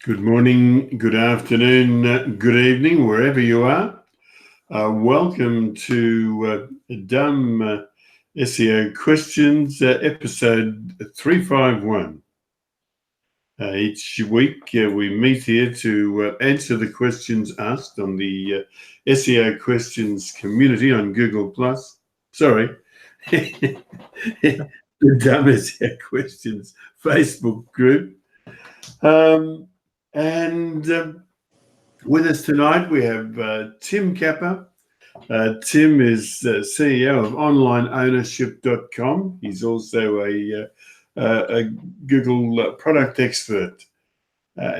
Good morning, good afternoon, good evening, wherever you are. Welcome to Dumb SEO Questions, episode 351. Each week we meet here to answer the questions asked on the SEO Questions community on Google+. Sorry, the Dumb SEO Questions Facebook group. With us tonight, we have Tim Capper. Tim is CEO of onlineownership.com. He's also a Google product expert.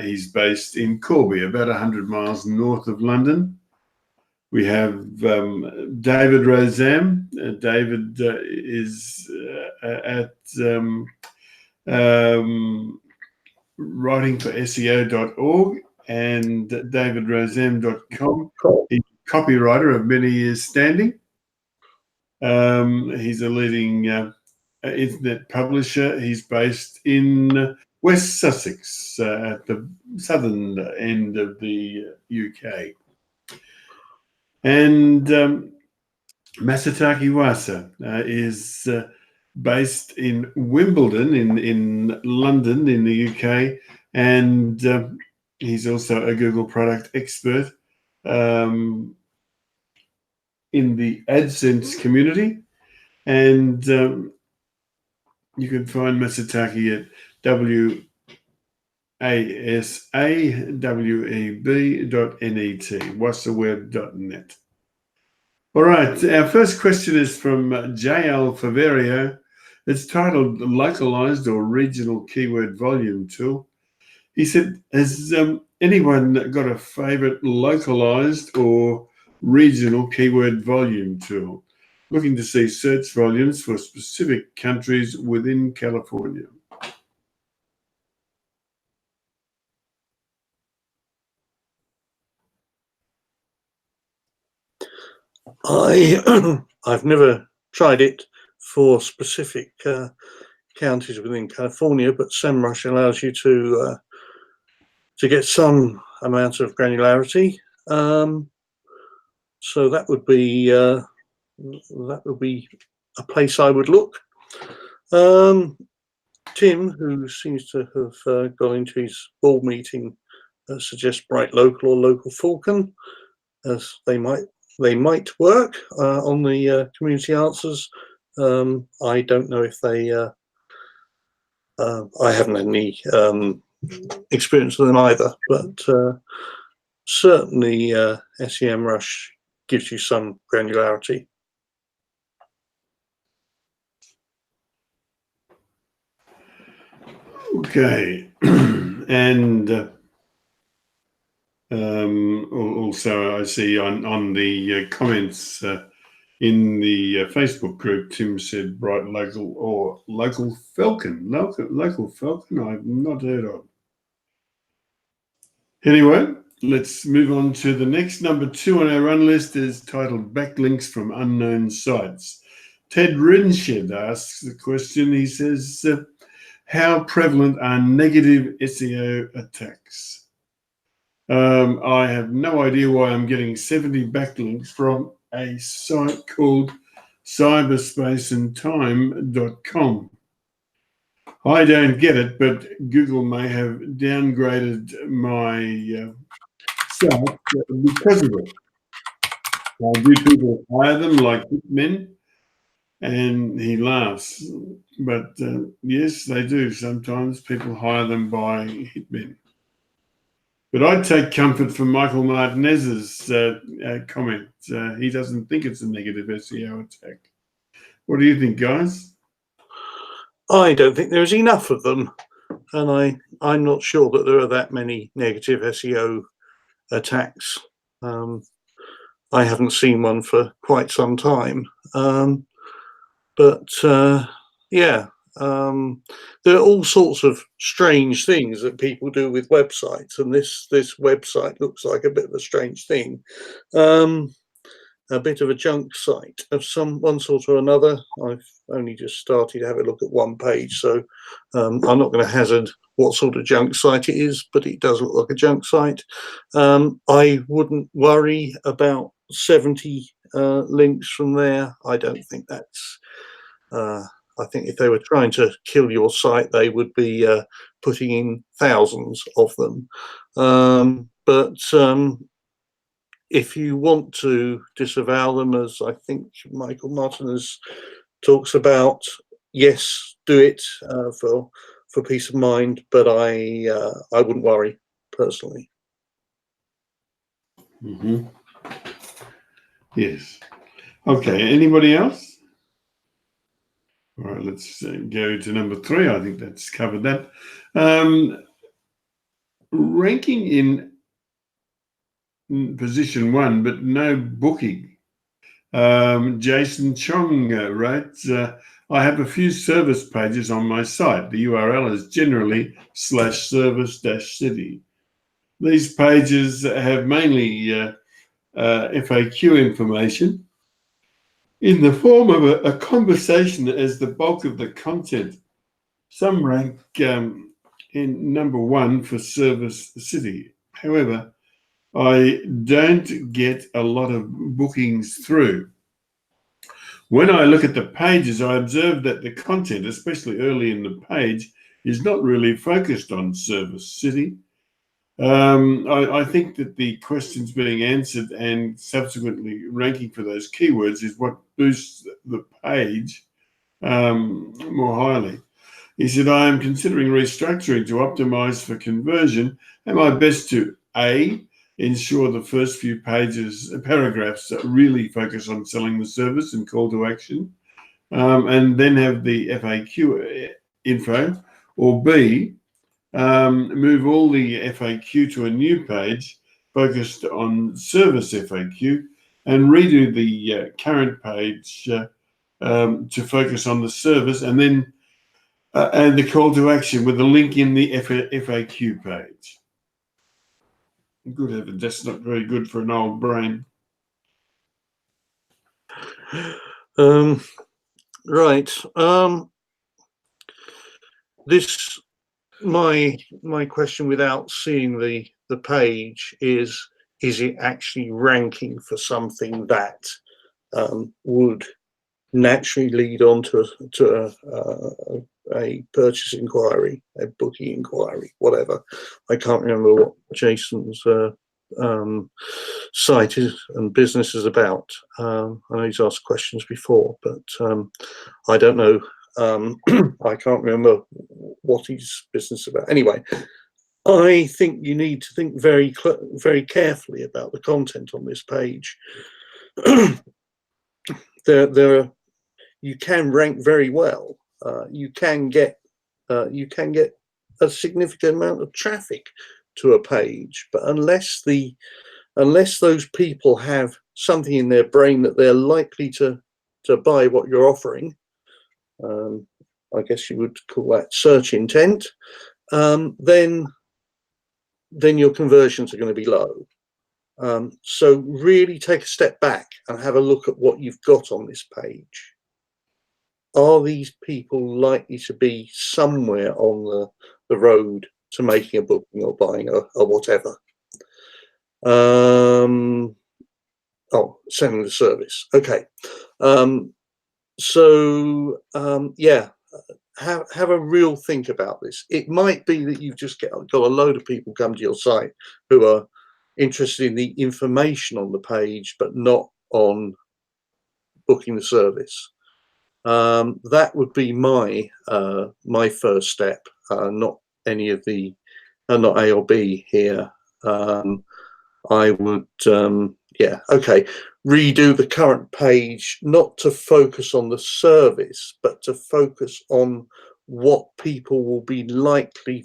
He's based in Corby, about 100 miles north of London. We have David Rozam. David is at writingforseo.org and davidrozam.com. He's a copywriter of many years standing. He's a leading internet publisher. He's based in West Sussex, at the southern end of the UK. And Masataki Wasa is based in Wimbledon in London in the UK, and he's also a Google product expert in the AdSense community. And you can find Masataki at wasaweb.net, wasaweb.net. All right, our first question is from JL Faverio. It's titled Localized or Regional Keyword Volume Tool. He said, has anyone got a favorite localized or regional keyword volume tool? Looking to see search volumes for specific countries within California. I've never tried it for specific counties within California, but SEMrush allows you to get some amount of granularity. So that would be a place I would look. Tim, who seems to have gone into his board meeting, suggests Bright Local or Local Falcon, as they might work on the community answers. I don't know if they. I haven't had any experience with them either, but certainly SEMrush gives you some granularity. Okay, and also I see on the comments in the Facebook group, Tim said Bright Local or Local Falcon. Local Falcon I've not heard of. Anyway, let's move on to the next. Number 2 on our run list is titled Backlinks from Unknown Sites. Ted Rinshed asks the question. He says, how prevalent are negative SEO attacks? I have no idea why I'm getting 70 backlinks from a site called cyberspaceandtime.com. I don't get it, but Google may have downgraded my site because of it. Do people hire them like hitmen? And he laughs. But yes, they do. Sometimes people hire them by hitmen. But I'd take comfort from Michael Martinez's comment. He doesn't think it's a negative SEO attack. What do you think, guys? I don't think there's enough of them, and I'm not sure that there are that many negative SEO attacks. I haven't seen one for quite some time, but yeah. There are all sorts of strange things that people do with websites, and this website looks like a bit of a strange thing. a bit of a junk site of one sort or another. I've only just started to have a look at one page, so I'm not going to hazard what sort of junk site it is, but it does look like a junk site. I wouldn't worry about 70 links from there. I don't think that's I think if they were trying to kill your site, they would be putting in thousands of them. But if you want to disavow them, as I think Michael Martinez talks about, yes, do it for peace of mind. But I wouldn't worry personally. Mm-hmm. Yes. Okay. Anybody else? All right, let's go to number 3. I think that's covered that. Ranking in position 1, but no booking. Jason Chong writes, I have a few service pages on my site. The URL is generally /service-city. These pages have mainly FAQ information in the form of a conversation as the bulk of the content. Some rank in number 1 for Service City. However, I don't get a lot of bookings through. When I look at the pages, I observe that the content, especially early in the page, is not really focused on Service City. I think that the questions being answered and subsequently ranking for those keywords is what boosts the page more highly. He said, I am considering restructuring to optimize for conversion. Am I best to A, ensure the first few paragraphs really focus on selling the service and call to action, and then have the FAQ info, or B, move all the FAQ to a new page focused on service FAQ and redo the current page to focus on the service, and then and the call to action with a link in the FAQ page. Good heavens, that's not very good for an old brain. Right. This my question without seeing the page is it actually ranking for something that would naturally lead on to a purchase inquiry, a booking inquiry, whatever. I can't remember what Jason's site is and business is about. I know he's asked questions before, but I don't know. I can't remember what his business is about. Anyway, I think you need to think very carefully about the content on this page. You can rank very well. You can get a significant amount of traffic to a page, but unless those people have something in their brain that they're likely to buy what you're offering, I guess you would call that search intent, then your conversions are going to be low. So really take a step back and have a look at what you've got on this page. Are these people likely to be somewhere on the road to making a booking or buying a whatever? Selling the service. Okay. Yeah, have a real think about this. It might be that you've just got a load of people come to your site who are interested in the information on the page, but not on booking the service. That would be my first step, not any of the, not A or B here. I would, yeah, okay, redo the current page, not to focus on the service, but to focus on what people will be likely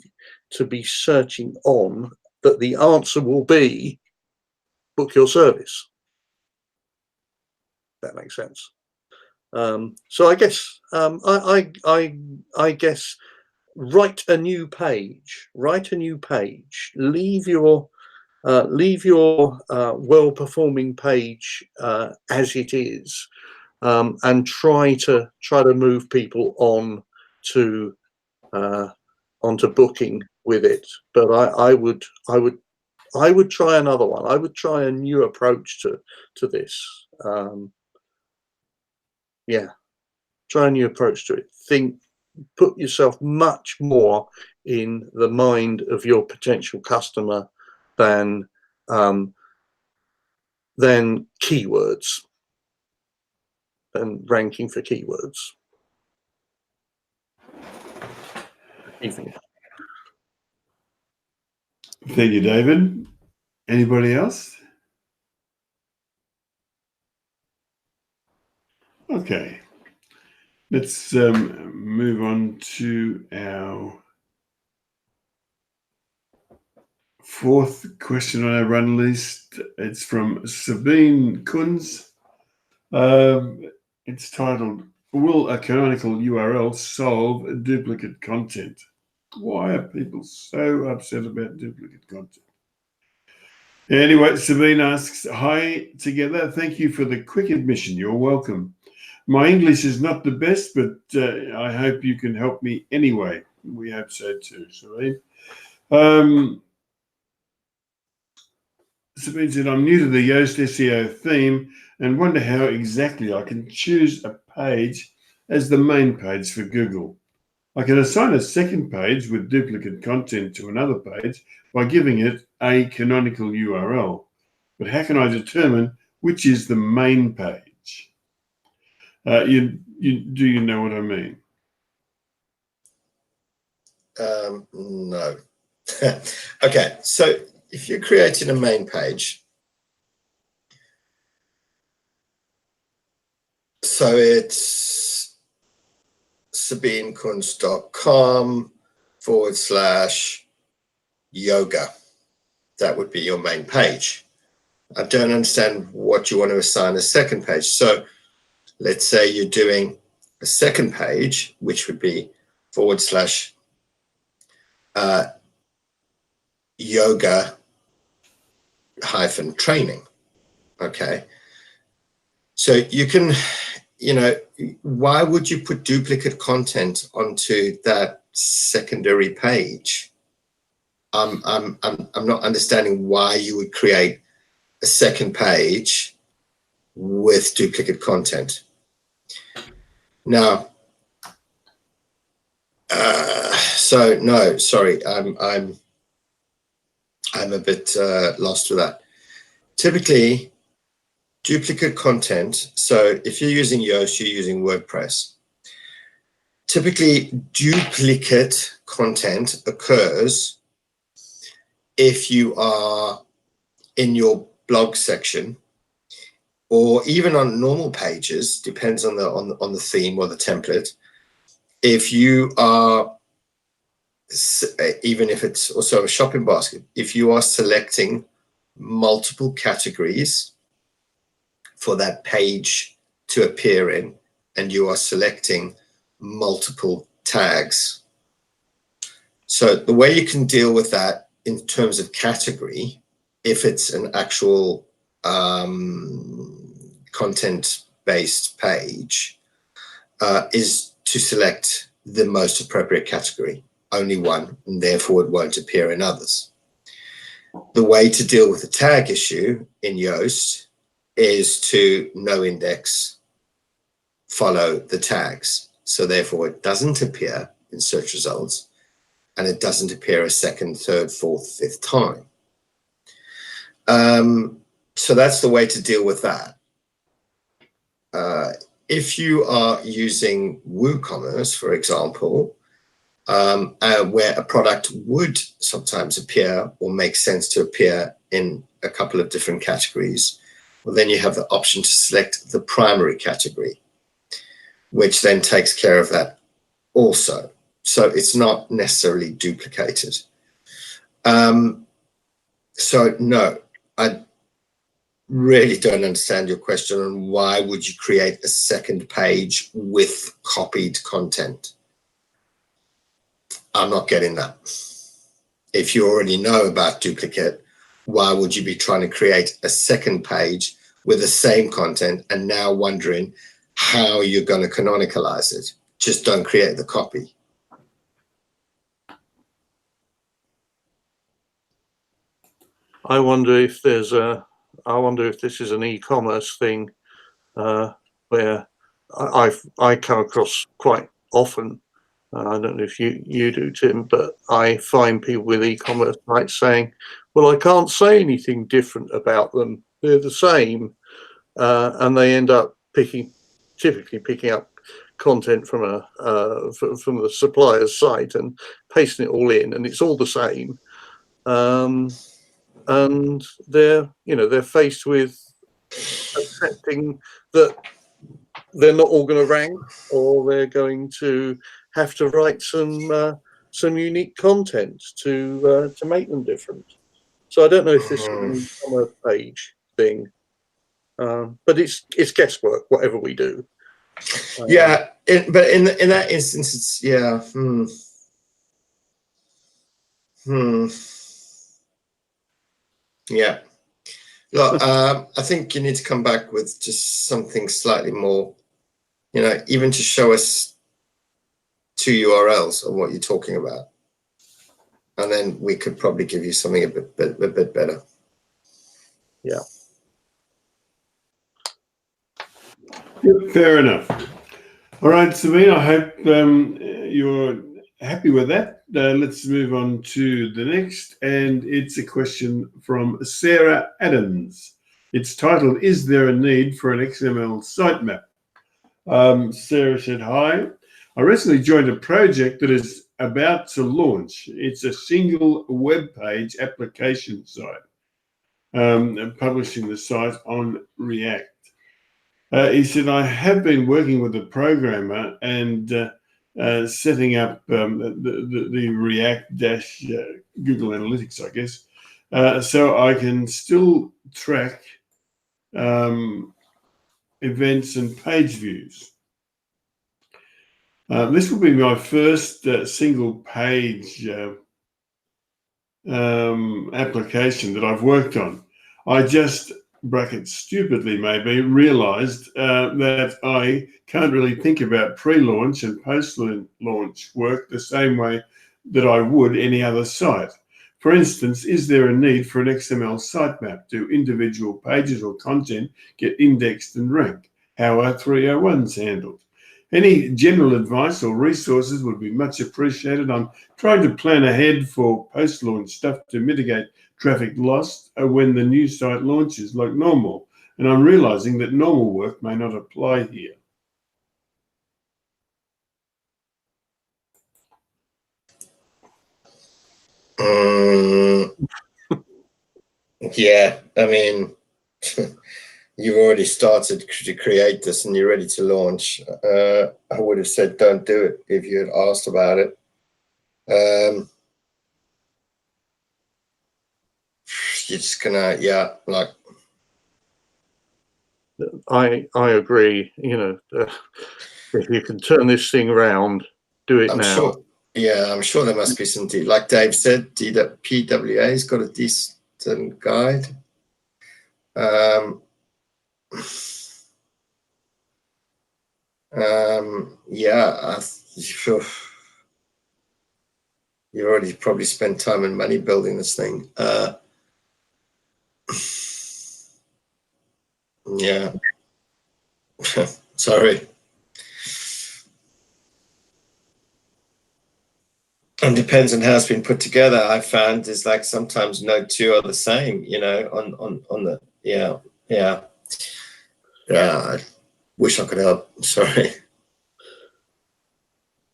to be searching on, that the answer will be book your service. That makes sense. So I guess I guess write a new page. Leave your leave your well-performing page as it is, and try to move people on to onto booking with it. But I would try another one. I would try a new approach to this. Yeah, try a new approach to it. Put yourself much more in the mind of your potential customer than keywords and ranking for keywords. Thank you, David. Anybody else? Okay. Let's move on to our fourth question on our run list. It's from Sabine Kunz. It's titled, "Will a canonical URL solve duplicate content?" Why are people so upset about duplicate content? Anyway, Sabine asks, "Hi together. Thank you for the quick admission. You're welcome. My English is not the best, but I hope you can help me anyway." We hope so too, Sabine. Sabine said, "I'm new to the Yoast SEO theme and wonder how exactly I can choose a page as the main page for Google. I can assign a second page with duplicate content to another page by giving it a canonical URL. But how can I determine which is the main page?" Do you know what I mean? No. Okay, so if you're creating a main page, so it's sabinekunz.com/yoga. That would be your main page. I don't understand what you want to assign a second page. So let's say you're doing a second page, which would be /yoga-training. Okay. So you can, why would you put duplicate content onto that secondary page? I'm not understanding why you would create a second page with duplicate content. Now, so no, sorry, I'm a bit lost with that. Typically, duplicate content. So if you're using Yoast, you're using WordPress. Typically, duplicate content occurs if you are in your blog section, or even on normal pages, depends on the theme or the template. If you are, even if it's also a shopping basket, if you are selecting multiple categories for that page to appear in, and you are selecting multiple tags. So the way you can deal with that in terms of category, if it's an actual content-based page, is to select the most appropriate category, only one, and therefore it won't appear in others. The way to deal with the tag issue in Yoast is to no index, follow the tags. So therefore it doesn't appear in search results, and it doesn't appear a second, third, fourth, fifth time. So that's the way to deal with that. If you are using WooCommerce, for example, where a product would sometimes appear or make sense to appear in a couple of different categories, well, then you have the option to select the primary category, which then takes care of that also. So it's not necessarily duplicated. So no, I really don't understand your question on why would you create a second page with copied content. I'm not getting that. If you already know about duplicate, why would you be trying to create a second page with the same content and now wondering how you're going to canonicalize it? Just don't create the copy. I wonder if this is an e-commerce thing where I come across quite often. I don't know if you do, Tim, but I find people with e-commerce sites saying, well, I can't say anything different about them. They're the same. And they end up typically picking up content from the supplier's site and pasting it all in, and it's all the same. And they're faced with accepting that they're not all going to rank, or they're going to have to write some unique content to make them different. So I don't know if this is an e-commerce page thing, but it's guesswork, whatever we do. Yeah, but in that instance, it's yeah. Look, I think you need to come back with just something slightly more, even to show us 2 URLs of what you're talking about, and then we could probably give you something a bit better. Yeah. Yep, fair enough. All right, Sabine, I hope you're happy with that. Let's move on to the next, and it's a question from Sarah Adams. It's titled, "Is there a need for an XML sitemap?" Sarah said, "Hi, I recently joined a project that is about to launch. It's a single web page application site, publishing the site on React." He said, "I have been working with a programmer and setting up the React Google Analytics, I guess, so I can still track events and page views. This will be my first single page application that I've worked on. I just, brackets stupidly maybe, realized that I can't really think about pre-launch and post-launch work the same way that I would any other site. For instance, is there a need for an XML sitemap? Do individual pages or content get indexed and ranked? How are 301s handled? Any general advice or resources would be much appreciated. I'm trying to plan ahead for post-launch stuff to mitigate traffic loss when the new site launches like normal, and I'm realizing that normal work may not apply here." Yeah, I mean, you've already started to create this and you're ready to launch. I would have said don't do it if you had asked about it. You're just gonna, I agree. If you can turn this thing around, do it now. Sure. Yeah, I'm sure there must be some, like Dave said, PWA's got a decent guide. Yeah, you've already probably spent time and money building this thing. Yeah. Sorry. And depends on how it's been put together. I found is like sometimes no two are the same, on the, yeah. I wish I could help. Sorry.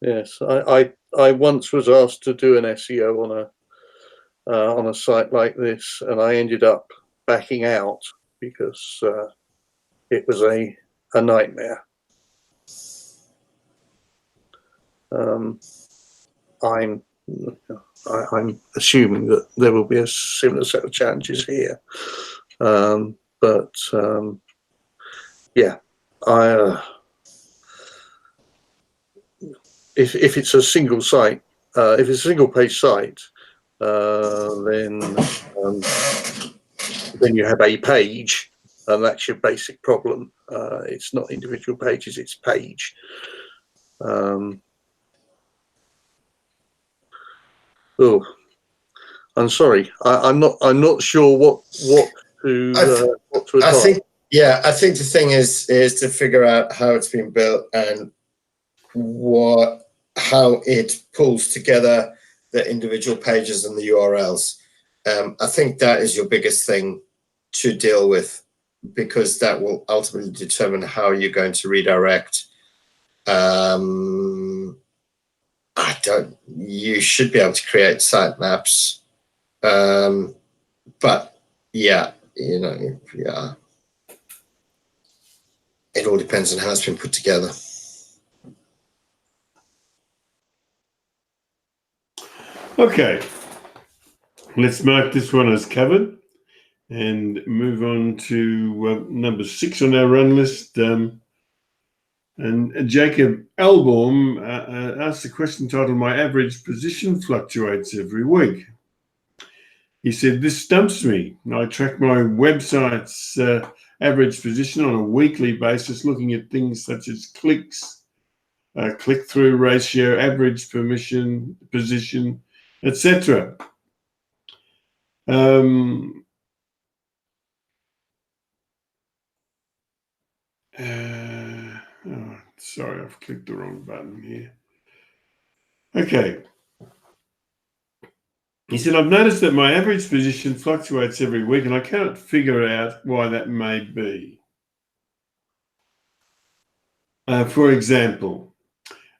Yes, I once was asked to do an SEO on a site like this, and I ended up backing out because it was a nightmare. I'm assuming that there will be a similar set of challenges here, but yeah, if it's a single site, if it's a single page site, then then you have a page, and that's your basic problem. It's not individual pages, it's page. Oh, I'm sorry. I'm not sure what to advise. I think the thing is to figure out how it's been built and how it pulls together the individual pages and the URLs. I think that is your biggest thing to deal with, because that will ultimately determine how you're going to redirect. You should be able to create sitemaps, but yeah, it all depends on how it's been put together. Okay, let's mark this one as covered and move on to number 6 on our run list. And Jacob Elbaum asked a question titled, "My average position fluctuates every week." He said, "This stumps me. I track my website's average position on a weekly basis, looking at things such as clicks, click-through ratio, average position, etc. Sorry, I've clicked the wrong button here. Okay. He said, "I've noticed that my average position fluctuates every week, and I cannot figure out why that may be. For example,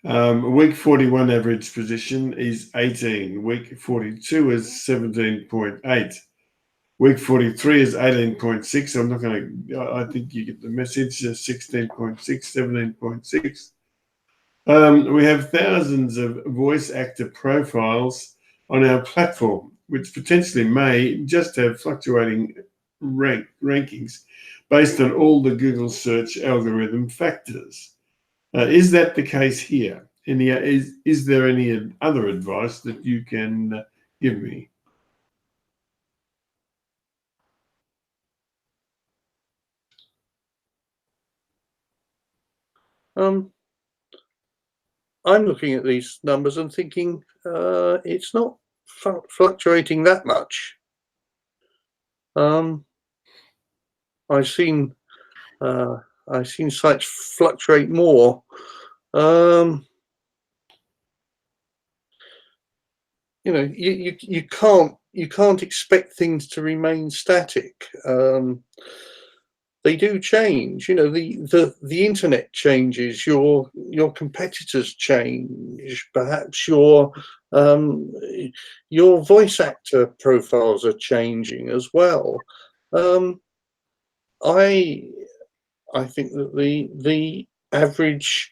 week 41 average position is 18. Week 42 is 17.8. Week 43 is 18.6. I'm not going to, I think you get the message, 16.6, 17.6. We have thousands of voice actor profiles on our platform, which potentially may just have fluctuating rankings based on all the Google search algorithm factors. Is that the case here? Is there any other advice that you can give me?" I'm looking at these numbers and thinking it's not fluctuating that much. I've seen sites fluctuate more. You can't expect things to remain static. They do change. The internet changes. Your competitors change. Perhaps your voice actor profiles are changing as well. I think that the average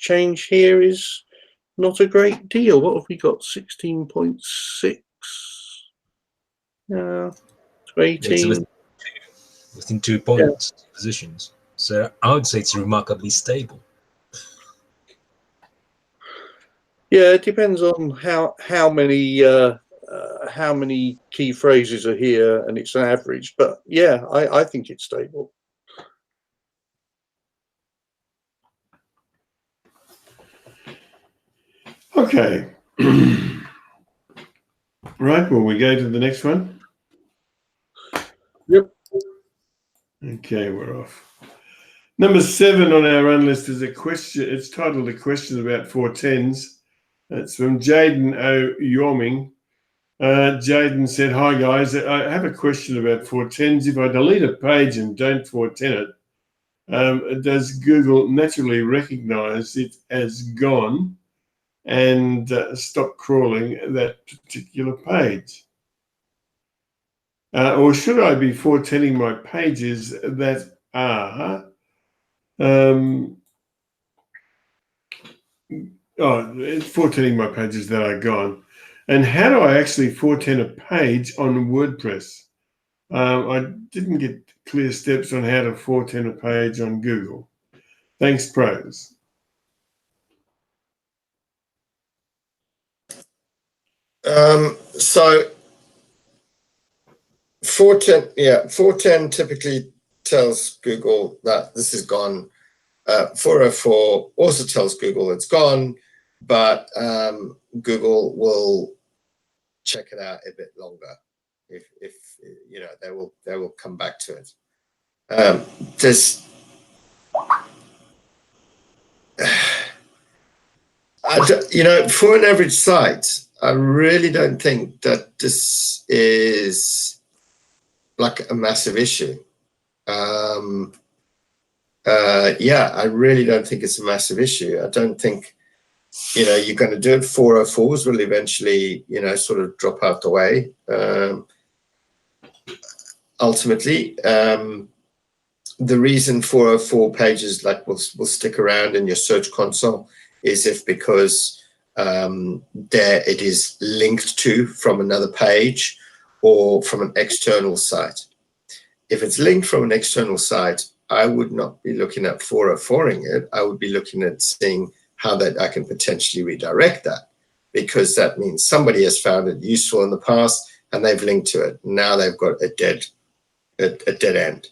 change here is not a great deal. What have we got? 16.6 to 18. Within 2 points positions. So I would say it's remarkably stable. Yeah, it depends on how many key phrases are here, and it's an average. But yeah, I think it's stable. Okay. Right, well, we go to the next one. Yep. Okay, we're off. Number 7 on our run list is a question. It's titled "A Question About 410s." It's from Jaden O. Yorming. Jaden said, "Hi guys, I have a question about 410s. If I delete a page and don't 410 it, does Google naturally recognize it as gone and stop crawling that particular page? Or should I be 410ing my pages that are it's 410ing my pages that are gone? And how do I actually 410 a page on WordPress? I didn't get clear steps on how to 410 a page on Google. Thanks, pros." So 410, yeah, 410 typically tells Google that this is gone. 404 also tells Google it's gone, but Google will check it out a bit longer. If you know, they will come back to it. There's you know, for an average site, I really don't think that this is like a massive issue. Yeah, I really don't think it's a massive issue. I don't think, you know, you're going to do it. 404s will eventually, you know, sort of drop out the way. Ultimately, the reason 404 pages like will stick around in your search console is if because there it is linked to from another page or from an external site. If it's linked from an external site, I would not be looking at 404ing it. I would be looking at seeing how that I can potentially redirect that, because that means somebody has found it useful in the past and they've linked to it. Now they've got a dead end.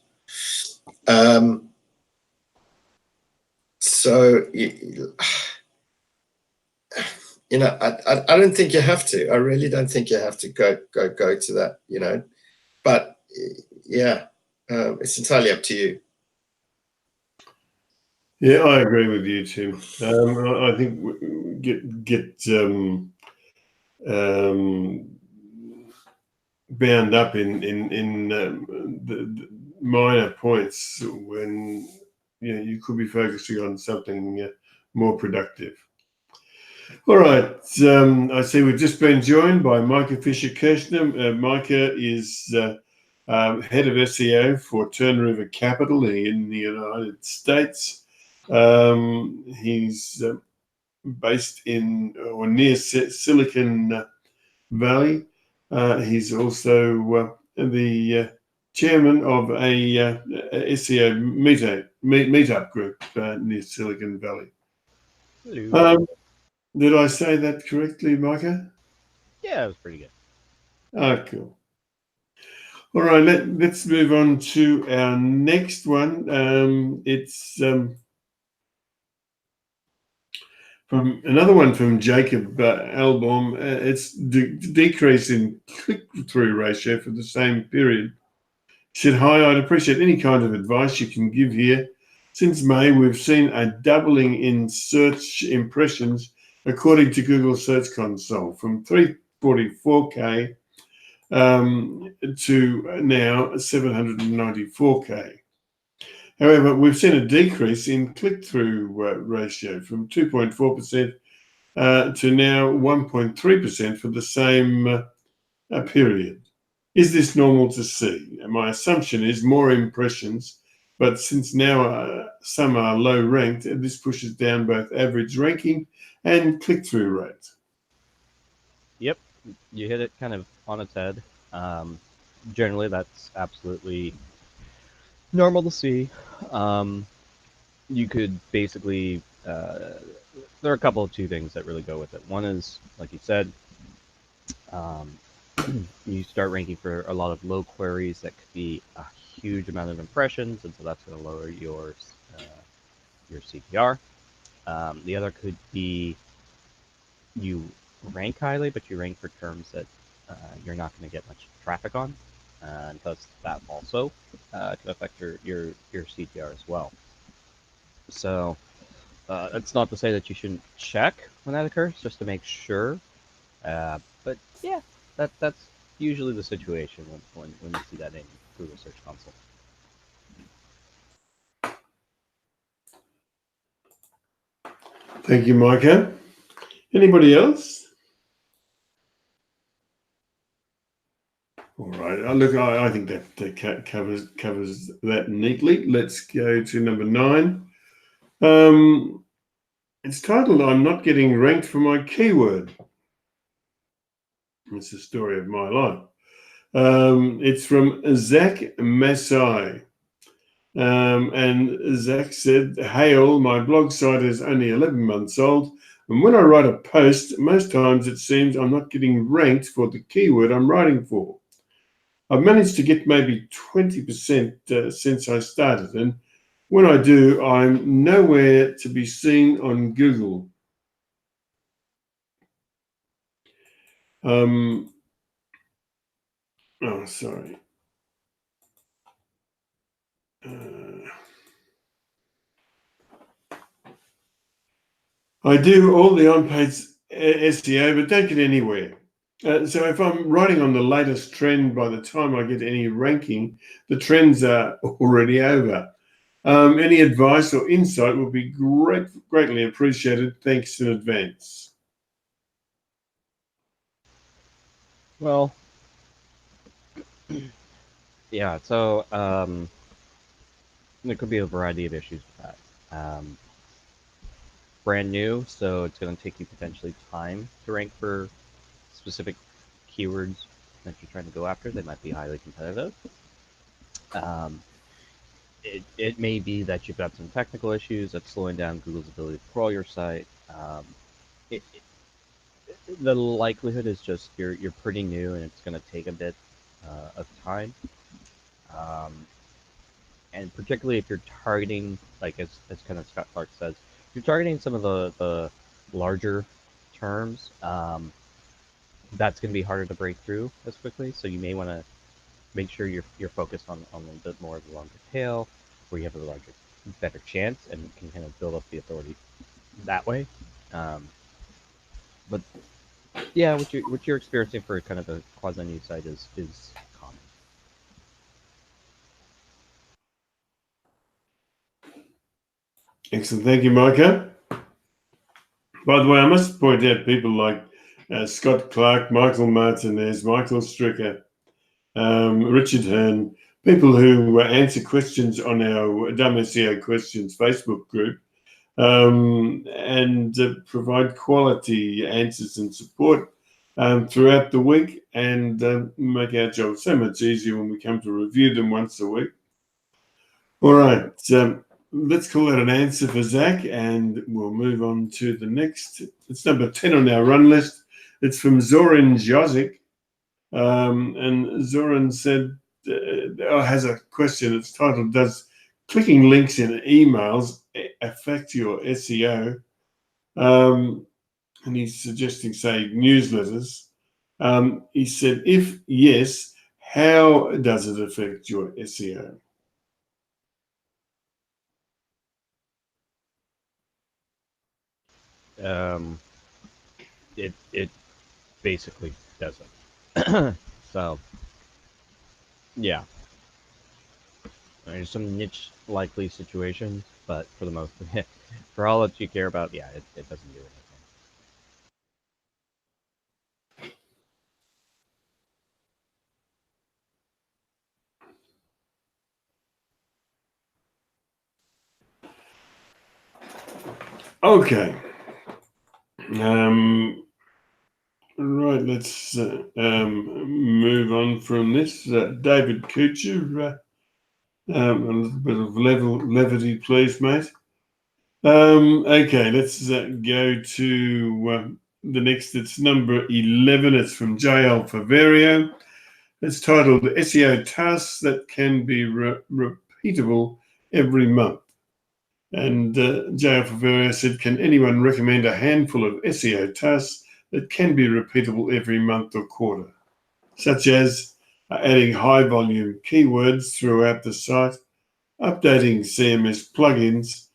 So, you know, I don't think you have to. I really don't think you have to go to that, you know. But yeah, it's entirely up to you. Yeah, I agree with you, Tim. I think get bound up in the minor points when, you know, you could be focusing on something more productive. All right, I see we've just been joined by Micah Fisher-Kirshner. Micah is head of SEO for Turn River Capital in the United States. He's based in or near Silicon Valley. He's also the chairman of a SEO meetup group near Silicon Valley. Hello. Did I say that correctly, Micah? Yeah, it was pretty good. Oh, cool. All right, let's move on to our next one. It's from another one from Jacob Albom. It's decrease in click-through ratio for the same period. Said, hi, I'd appreciate any kind of advice you can give here. Since May, we've seen a doubling in search impressions according to Google Search Console, from 344K to now 794K. However, we've seen a decrease in click-through ratio from 2.4% to now 1.3% for the same period. Is this normal to see? My assumption is more impressions, but since now some are low ranked, this pushes down both average ranking and click-through rate. Yep, you hit it kind of on its head. Generally, that's absolutely normal to see. You could basically, there are a couple of two things that really go with it. One is, like you said, you start ranking for a lot of low queries that could be a huge amount of impressions, and so that's going to lower your CTR. The other could be you rank highly, but you rank for terms that you're not going to get much traffic on, and thus that also can affect your CTR as well. So it's not to say that you shouldn't check when that occurs, just to make sure. But yeah, that's usually the situation when you see that in Google Search Console. Thank you, Micah. Anybody else? All right. Look, I think that covers that neatly. Let's go to number 9. It's titled, I'm not getting ranked for my keyword. It's the story of my life. It's from Zack Masai. And Zack said, hey all, my blog site is only 11 months old. And when I write a post, most times it seems I'm not getting ranked for the keyword I'm writing for. I've managed to get maybe 20% since I started, and when I do, I'm nowhere to be seen on Google. Oh, sorry. I do all the on-page SEO, but don't get anywhere. So if I'm writing on the latest trend, by the time I get any ranking, the trends are already over. Any advice or insight would be greatly appreciated. Thanks in advance. Well, yeah. So there could be a variety of issues with that. Brand new, so it's going to take you potentially time to rank for specific keywords that you're trying to go after. They might be highly competitive. It may be that you've got some technical issues that's slowing down Google's ability to crawl your site. It, the likelihood is just you're pretty new and it's going to take a bit of time. And particularly if you're targeting, like as kind of Scott Clark says, if you're targeting some of the larger terms, that's going to be harder to break through as quickly. So you may want to make sure you're focused on a little bit more of the longer tail, where you have a better chance and can kind of build up the authority that way. But yeah, what you're experiencing for kind of a quasi new site is common. Excellent. Thank you, Micah. By the way, I must point out people like Scott Clark, Michael Martinez, Michael Stricker, Richard Hearn, people who answer questions on our Dumb SEO Questions Facebook group and provide quality answers and support throughout the week, and make our job so much easier when we come to review them once a week. All right, let's call that an answer for Zack, and we'll move on to the next. It's number 10 on our run list. It's from Zoran Jozic. And Zoran said, has a question. It's titled, does clicking links in emails affect your SEO? And he's suggesting, say, newsletters. He said, if yes, how does it affect your SEO? It basically doesn't. So yeah, there's some niche likely situations, but for the most for all that you care about, yeah, it doesn't do anything. Okay. Right, let's move on from this. David Kuchar, a little bit of levity, please, mate. Okay, let's go to the next. It's number 11. It's from JL Faverio. It's titled SEO Tasks That Can Be Repeatable Every Month. And JL Faverio said, can anyone recommend a handful of SEO tasks that can be repeatable every month or quarter, such as adding high volume keywords throughout the site, updating CMS plugins,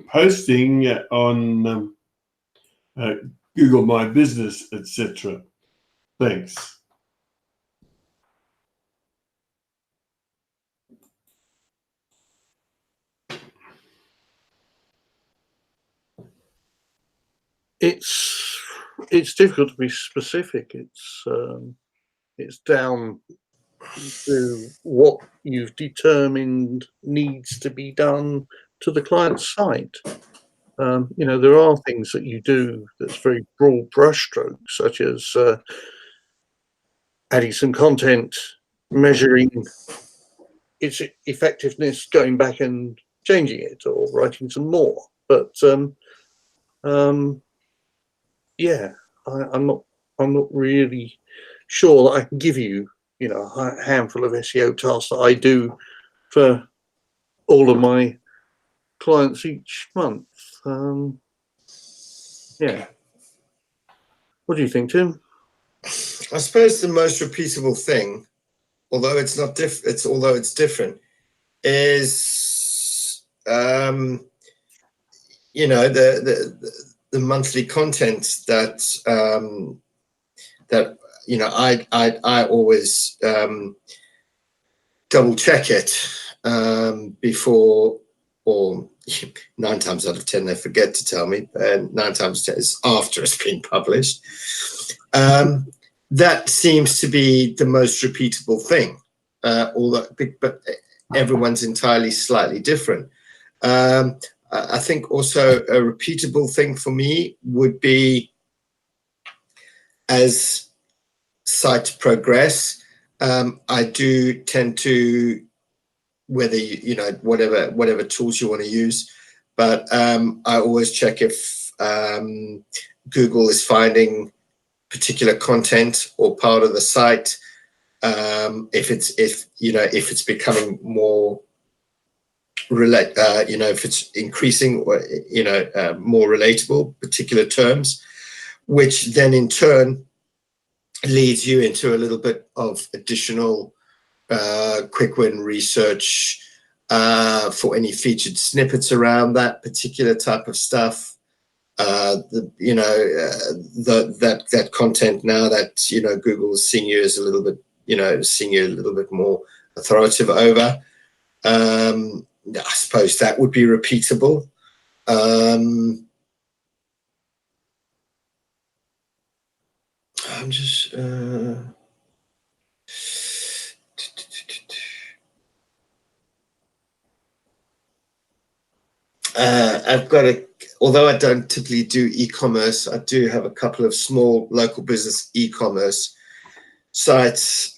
posting on Google My Business, etc. Thanks. It's difficult to be specific. It's down to what you've determined needs to be done to the client's site. There are things that you do that's very broad brushstrokes, such as adding some content, measuring its effectiveness, going back and changing it, or writing some more. But yeah, I'm not really sure that I can give you you know, a handful of SEO tasks that I do for all of my clients each month. Yeah. What do you think, Tim? I suppose the most repeatable thing, although it's not although it's different, is you know, the monthly content that that you know I always double check it before, or 9 times out of 10 they forget to tell me, and 9 times out of 10 is after it's been published. That seems to be the most repeatable thing, although but everyone's entirely slightly different. I think also a repeatable thing for me would be, as sites progress, I do tend to, whether you know, whatever tools you want to use, but I always check if Google is finding particular content or part of the site, if it's becoming more if it's increasing, or more relatable, particular terms, which then in turn leads you into a little bit of additional quick win research for any featured snippets around that particular type of stuff. That content, now that Google is seeing you as a little bit, seeing you a little bit more authoritative over. I suppose that would be repeatable. I'm just I've got although I don't typically do e-commerce, I do have a couple of small local business e-commerce sites.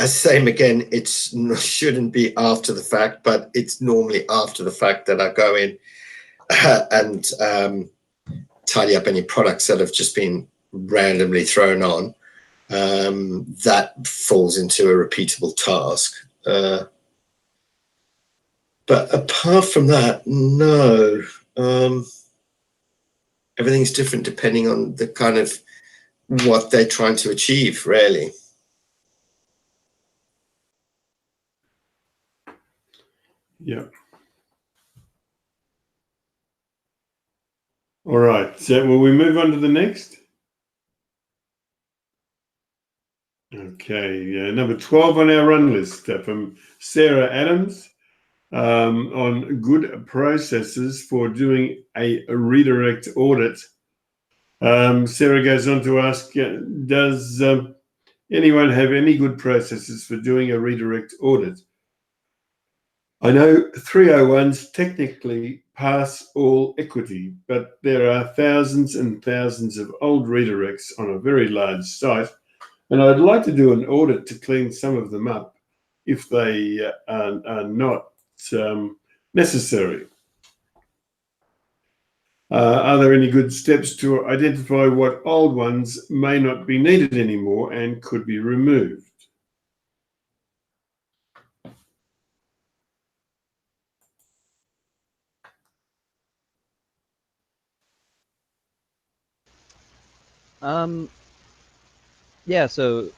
Same again, it shouldn't be after the fact, but it's normally after the fact that I go in and tidy up any products that have just been randomly thrown on. That falls into a repeatable task. But apart from that, no. Everything's different depending on the kind of what they're trying to achieve, really. Yeah. All right. So will we move on to the next? Okay. Number 12 on our run list from Sarah Adams, on good processes for doing a redirect audit. Sarah goes on to ask, does anyone have any good processes for doing a redirect audit? I know 301s technically pass all equity, but there are thousands and thousands of old redirects on a very large site, and I'd like to do an audit to clean some of them up if they are not necessary. Are there any good steps to identify what old ones may not be needed anymore and could be removed? Yeah, so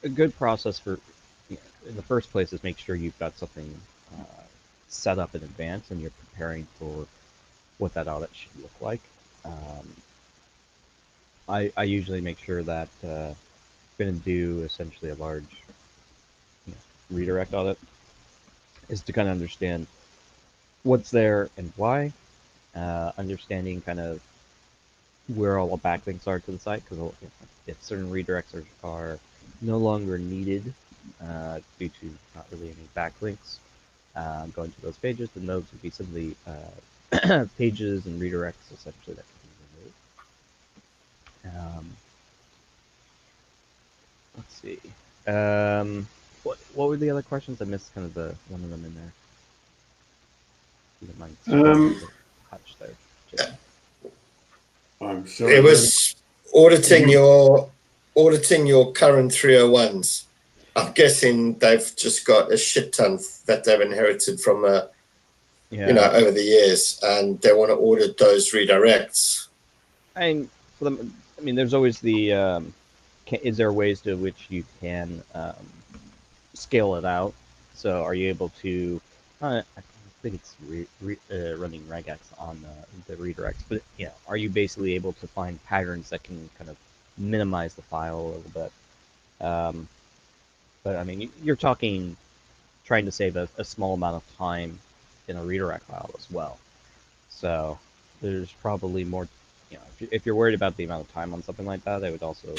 a good process for, in the first place, is make sure you've got something set up in advance and you're preparing for what that audit should look like. I usually make sure that I'm going to do essentially a large redirect audit, is to kind of understand what's there and why, understanding kind of where all the backlinks are to the site, because if certain redirects are no longer needed due to not really any backlinks going to those pages, then those would be some of the pages and redirects essentially that can be removed. Let's see. What were the other questions? I missed kind of the one of them in there. If you don't mind touch there. I'm sorry. It was auditing your current 301s. I'm guessing they've just got a shit ton that they've inherited from over the years, and they want to audit those redirects. I mean, there's always the is there ways to which you can scale it out? So are you able to? I think it's running regex on the redirects, but are you basically able to find patterns that can kind of minimize the file a little bit? But I mean, you're talking trying to save a small amount of time in a redirect file as well. So there's probably more. If you're worried about the amount of time on something like that, I would also,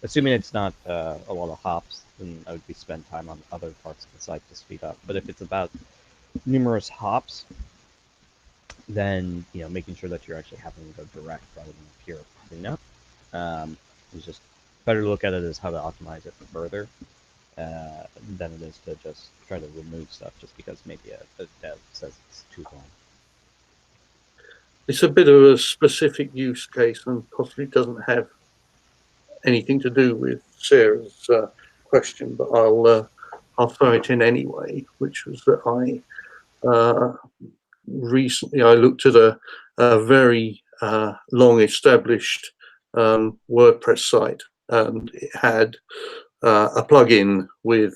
assuming it's not a lot of hops, then I would spend time on other parts of the site to speed up. But if it's about numerous hops, then making sure that you're actually having to go direct rather than pure cleanup is just better to look at it as how to optimize it further than it is to just try to remove stuff just because maybe a dev says it's too long. It's a bit of a specific use case and possibly doesn't have anything to do with Sarah's question, but I'll throw it in anyway, which was that I recently looked at a very long established WordPress site, and it had a plugin with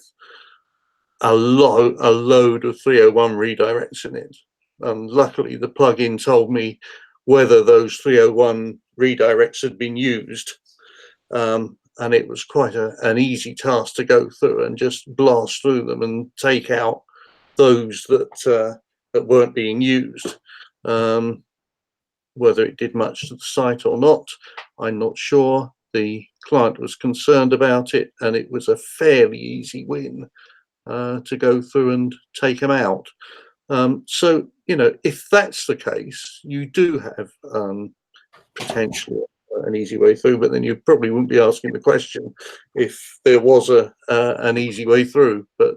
a load of 301 redirects in it. Luckily, the plugin told me whether those 301 redirects had been used, and it was quite an easy task to go through and just blast through them and take out those that weren't being used. Whether it did much to the site or not, I'm not sure. The client was concerned about it, and it was a fairly easy win to go through and take them out. So, if that's the case, you do have potentially an easy way through, but then you probably wouldn't be asking the question if there was an easy way through. But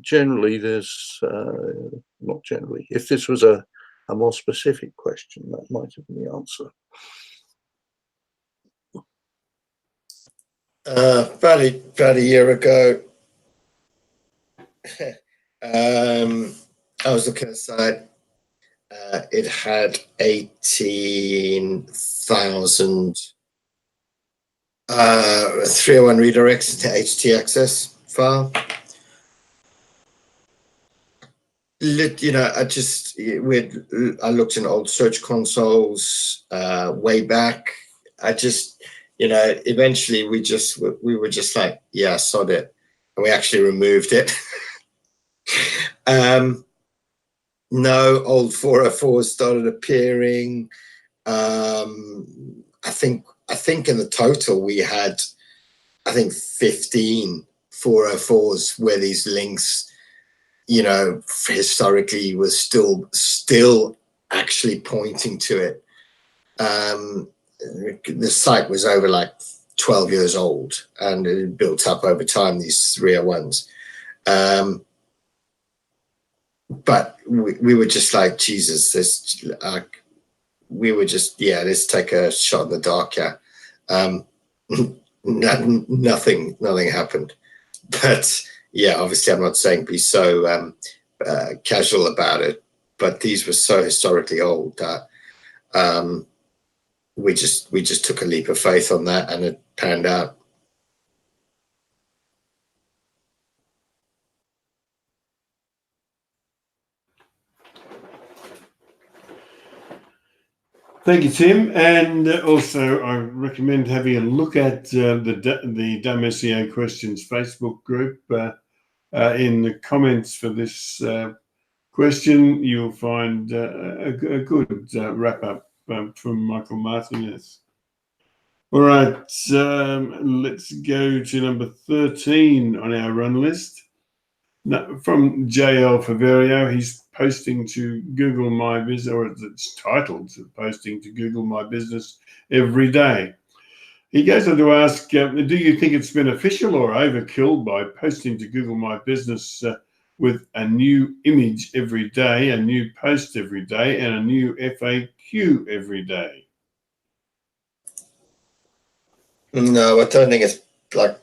generally, there's not generally. If this was a more specific question, that might have been the answer. About a year ago, I was looking at a site. It had 18,000 301 redirects to htaccess file. I looked in old search consoles way back. Eventually we were just like, yeah, sod it, and we actually removed it. No old 404s started appearing. I think in the total we had 15 404s where these links historically was still actually pointing to it. The site was over like 12 years old, and it built up over time, these 301s. But we were just like, Jesus, let's take a shot in the dark. Nothing happened. But yeah, obviously I'm not saying be so casual about it, but these were so historically old that we just took a leap of faith on that, and it panned out. Thank you, Tim. And also, I recommend having a look at the Dumb SEO Questions Facebook group. In the comments for this question, you'll find a good wrap-up from Michael Martinez. All right, let's go to number 13 on our run list. From JL Faverio, he's posting to Google My Business, or it's titled Posting to Google My Business every day. He goes on to ask, do you think it's beneficial or overkill by posting to Google My Business with a new image every day, a new post every day, and a new FAQ every day? No, I don't think it's like.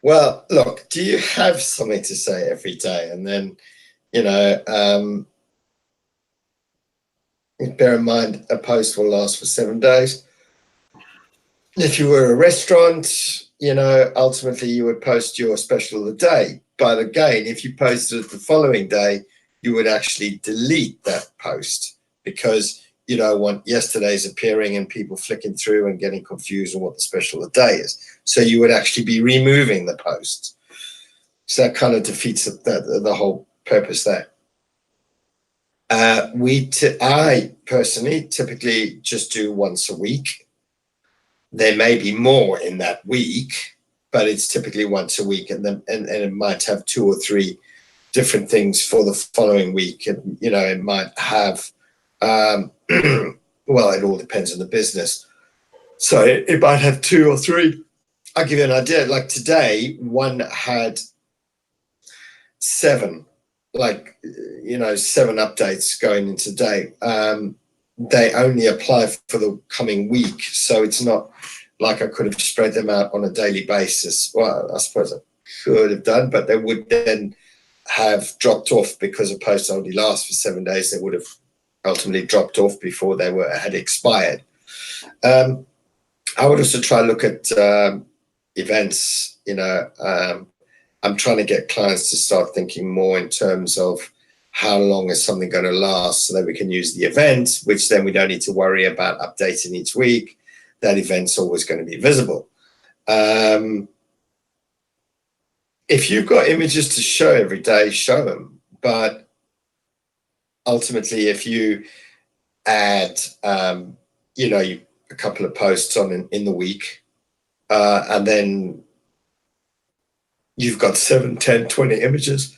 Well, look, do you have something to say every day? And then, bear in mind, a post will last for 7 days. If you were a restaurant, ultimately you would post your special of the day. But again, if you posted it the following day, you would actually delete that post because you don't want yesterday's appearing and people flicking through and getting confused on what the special of the day is. So you would actually be removing the post. So that kind of defeats the whole purpose there. I personally typically just do once a week. There may be more in that week, but it's typically once a week, and it might have 2 or 3 different things for the following week. And it might have, well, it all depends on the business. So it might have 2 or 3. I'll give you an idea. Like today, one had 7, 7 updates going into today. They only apply for the coming week, so it's not like I could have spread them out on a daily basis. Well, I suppose I could have done, but they would then have dropped off because a post only lasts for 7 days. They would have ultimately dropped off before they had expired. I would also try to look at events. I'm trying to get clients to start thinking more in terms of how long is something going to last so that we can use the event, which then we don't need to worry about updating each week. That event's always going to be visible. If you've got images to show every day, show them. But ultimately, if you add, a couple of posts on in the week, and then you've got 7, 10, 20 images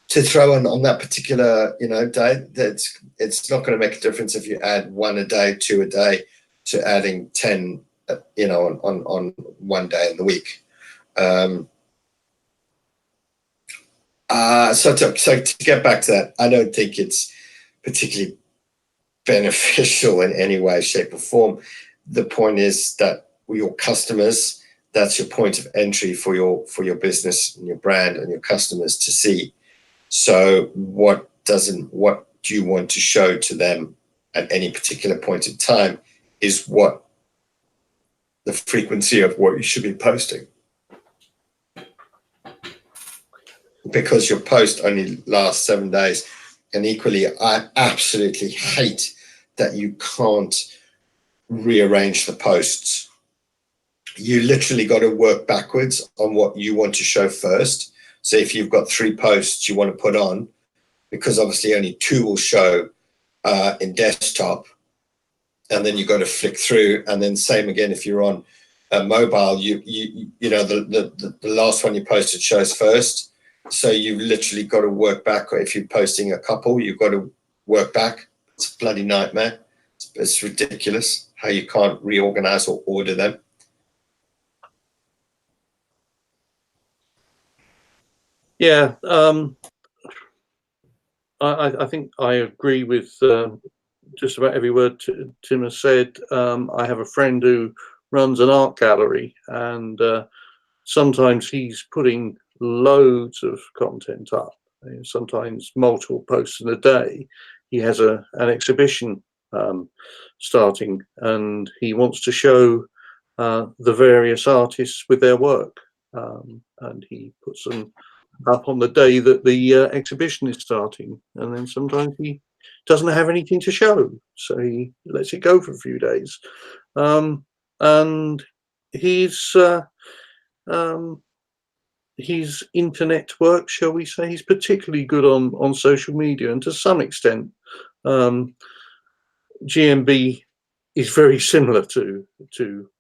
to throw on that particular, day, it's not going to make a difference if you add 1 a day, 2 a day, to adding 10, on one day in the week. So to get back to that, I don't think it's particularly beneficial in any way, shape, or form. The point is that your customers, that's your point of entry for your business and your brand and your customers to see. So what do you want to show to them at any particular point in time is what the frequency of what you should be posting. Because your post only lasts 7 days. And equally, I absolutely hate that you can't rearrange the posts. You literally got to work backwards on what you want to show first. So if you've got 3 posts you want to put on, because obviously only 2 will show in desktop, and then you've got to flick through, and then same again if you're on mobile, the last one you posted shows first. So you've literally got to work back. If you're posting a couple, you've got to work back. It's a bloody nightmare. It's ridiculous how you can't reorganize or order them. Yeah, I think I agree with just about every word Tim has said. I have a friend who runs an art gallery, and sometimes he's putting loads of content up, sometimes multiple posts in a day. He has an exhibition starting, and he wants to show the various artists with their work, and he puts them up on the day that the exhibition is starting, and then sometimes he doesn't have anything to show, so he lets it go for a few days. And his internet work, shall we say, he's particularly good on social media, and to some extent GMB is very similar to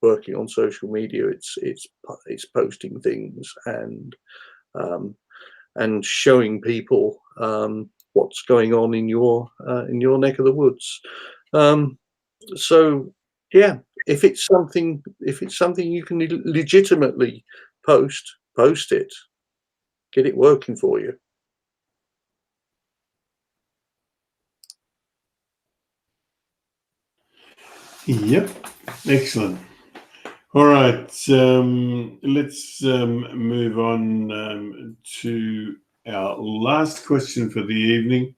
working on social media. It's posting things and showing people what's going on in your neck of the woods. So yeah, if it's something you can legitimately post it, get it working for you. Yep, excellent. All right, let's move on to our last question for the evening.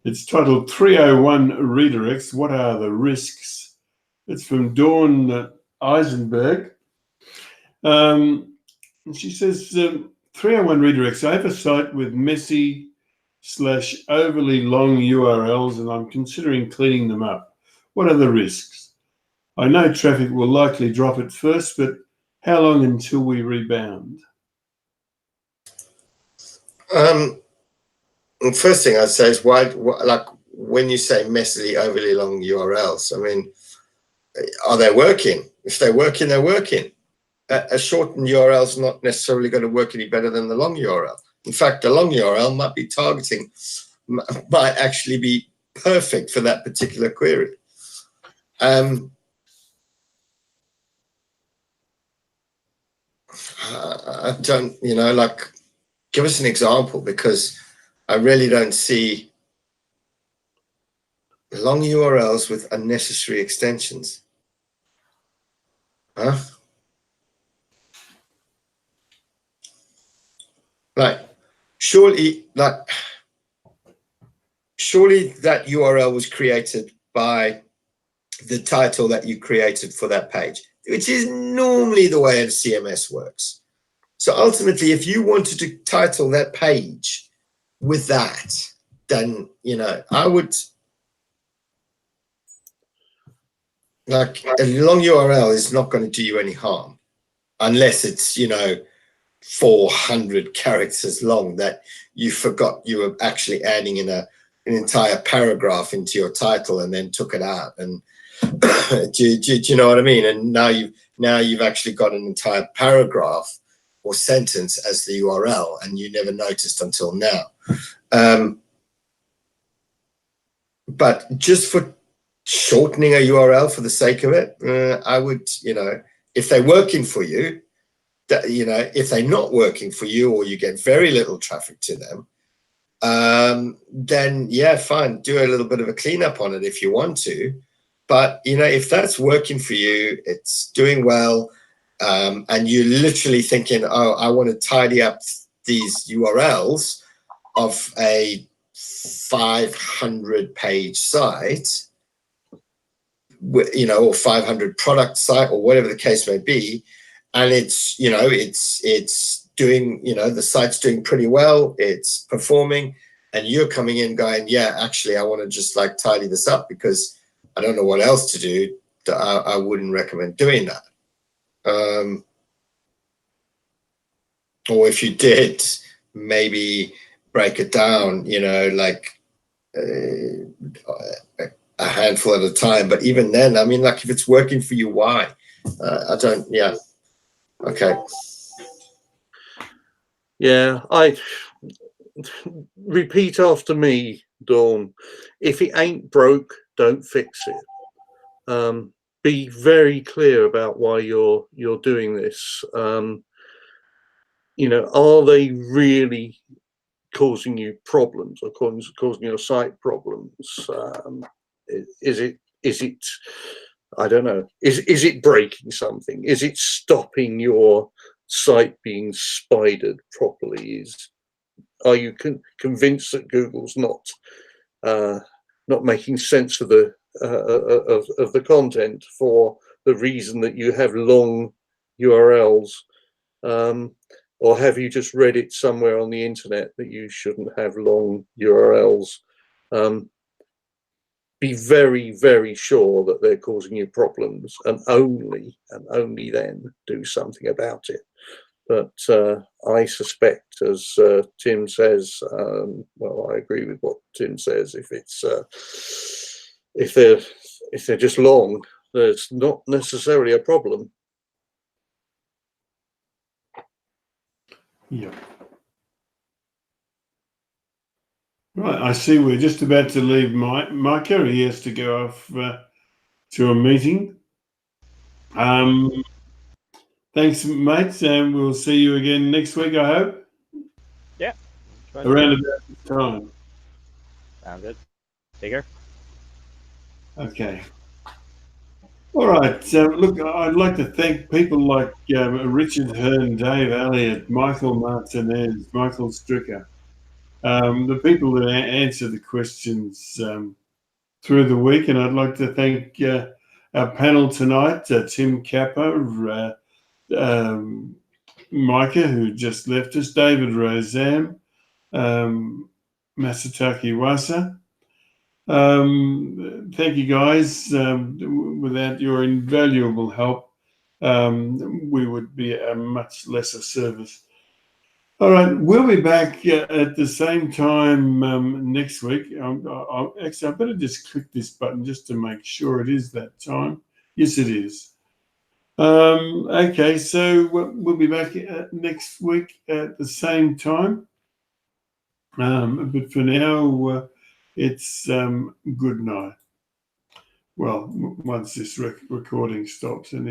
It's titled 301 Redirects. What are the risks? It's from Dawn Eisenberg. She says, 301 redirects. I have a site with messy / overly long URLs and I'm considering cleaning them up. What are the risks? I know traffic will likely drop at first, but how long until we rebound? The first thing I'd say is like when you say messily overly long URLs, I mean, are they working? If they're working, they're working. A shortened URL is not necessarily going to work any better than the long URL. In fact, the long URL might actually be perfect for that particular query. I don't, like, give us an example, because I really don't see long URLs with unnecessary extensions. Huh? Like, surely that URL was created by the title that you created for that page, which is normally the way a CMS works. So ultimately, if you wanted to title that page with that, then, I would, like, a long URL is not going to do you any harm unless it's, 400 characters long that you forgot you were actually adding in an entire paragraph into your title and then took it out. And do you know what I mean? And now you've actually got an entire paragraph or sentence as the URL, and you never noticed until now. But just for shortening a URL for the sake of it, I would, if they're working for you, that, if they're not working for you or you get very little traffic to them, then yeah, fine, do a little bit of a cleanup on it if you want to. But, if that's working for you, it's doing well, and you're literally thinking, oh, I want to tidy up these URLs of a 500-page site, or 500 product site, or whatever the case may be, and it's, it's doing, the site's doing pretty well, it's performing, and you're coming in going, yeah, actually, I want to just like tidy this up because I don't know what else to do. I wouldn't recommend doing that. Or if you did, maybe break it down, like a handful at a time. But even then, I mean, like, if it's working for you, why? I don't, yeah. Okay. Yeah, I repeat after me, Dawn. If it ain't broke, don't fix it. Be very clear about why you're doing this. Are they really causing you problems or causing your site problems? Is it I don't know, is it breaking something? Is it stopping your site being spidered properly? Are you convinced that Google's not making sense of the content for the reason that you have long URLs? Or have you just read it somewhere on the internet that you shouldn't have long URLs? Be very, very sure that they're causing you problems, and only then do something about it. But I suspect, as Tim says, well, I agree with what Tim says. If they're just long, there's not necessarily a problem. Yeah. Right, I see we're just about to leave Micah. He has to go off to a meeting. Thanks, mates, and we'll see you again next week, I hope. Yeah. Around about this time. Sound good. Take care. Okay. All right. Look, I'd like to thank people like Richard Hearn, Dave Elliott, Michael Martinez, Michael Stricker, the people that answer the questions through the week. And I'd like to thank our panel tonight, Tim Capper, Micah, who just left us, David Rozam, Masataki Wasa. Thank you, guys. Without your invaluable help, we would be a much lesser service. All right, we'll be back at the same time next week. Actually, I better just click this button just to make sure it is that time. Yes, it is. Okay, so we'll be back next week at the same time. But for now, it's good night. Well, once this recording stops, anyway.